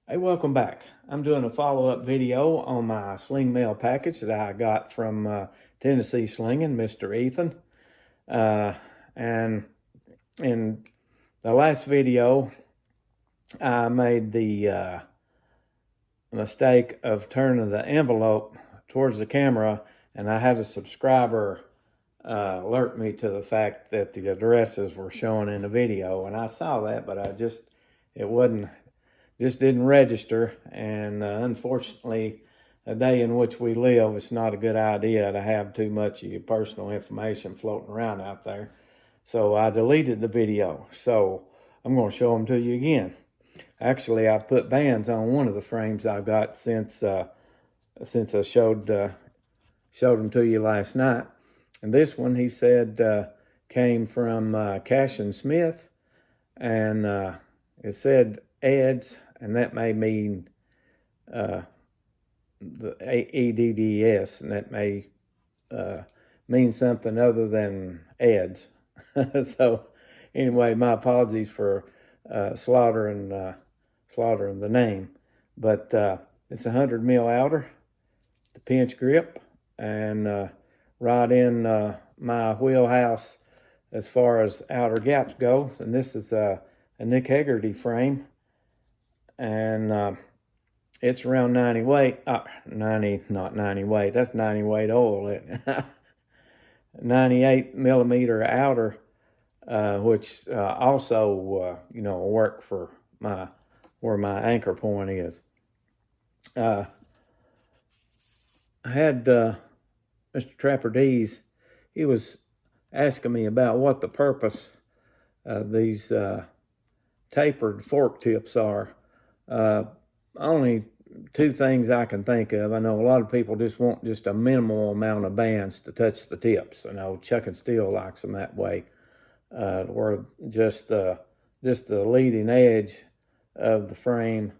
Hey, welcome back. I'm doing a follow-up video on my Sling mail package that I got from Tennessee Slinging, Mr. Ethan. And in the last video, I made the mistake of turning the envelope towards the camera, and I had a subscriber alert me to the fact that the addresses were showing in the video, and I saw that, but it just didn't register. And unfortunately, the day in which we live, it's not a good idea to have too much of your personal information floating around out there. So I deleted the video. So I'm going to show them to you again. Actually, I've put bands on one of the frames I've got since I showed them to you last night. And this one, he said, came from Cash and Smith, and it said Eds, and that may mean the EDDS, and that may mean something other than Eds. So anyway, my apologies for slaughtering the name, but it's a 100 mil outer, the pinch grip, and right in my wheelhouse as far as outer gaps go. And this is a Nick Hegarty frame, and it's around 90 weight. 90, not 90 weight. That's 90 weight oil. 98 millimeter outer, which also will work for where my anchor point is. I had Mr. Trapper D's. He was asking me about what the purpose of these tapered fork tips are. Only two things I can think of. I know a lot of people just want just a minimal amount of bands to touch the tips. I know Chuck and Steel likes them that way, where just the leading edge of the frame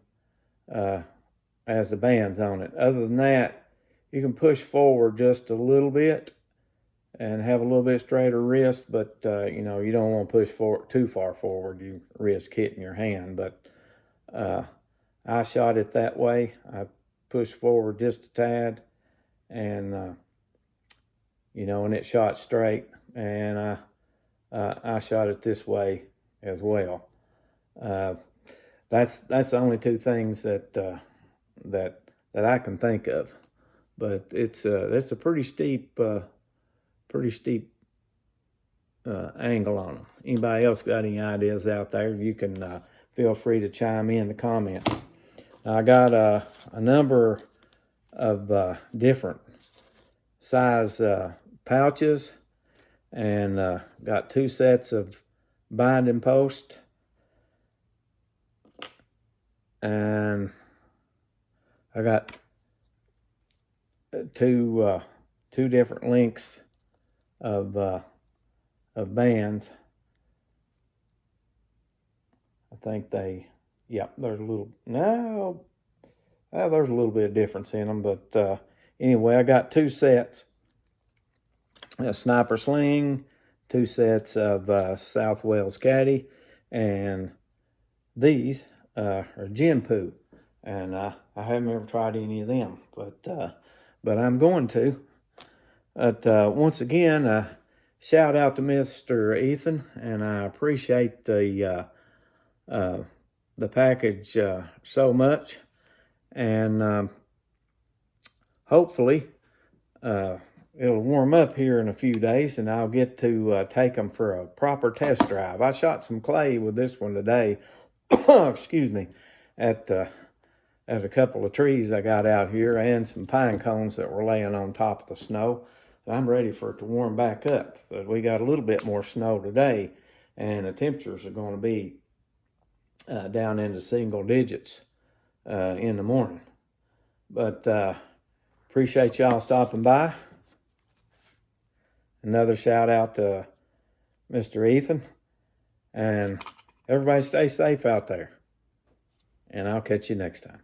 has the bands on it. Other than that, you can push forward just a little bit and have a little bit straighter wrist, but you don't want to push forward too far forward. You risk hitting your hand. But I shot it that way. I pushed forward just a tad, and and it shot straight. And I shot it this way as well. That's the only two things that I can think of. But that's a pretty steep angle on them. Anybody else got any ideas out there? You can feel free to chime in the comments. I got a number of different size pouches, and got two sets of binding posts, and I got two different lengths of bands. I think there's a little bit of difference in them, but anyway, I got two sets, a Sniper Sling, two sets of South Wales Caddy, and these are Gin Poo, and I haven't ever tried any of them, but I'm going to. But once again, shout out to Mr. Ethan, and I appreciate the package so much. And hopefully it'll warm up here in a few days, and I'll get to take them for a proper test drive. I shot some clay with this one today, excuse me, at a couple of trees I got out here, and some pine cones that were laying on top of the snow. I'm ready for it to warm back up, but we got a little bit more snow today, and the temperatures are going to be down into single digits in the morning. But appreciate y'all stopping by. Another shout out to Mr. Ethan, and everybody stay safe out there, and I'll catch you next time.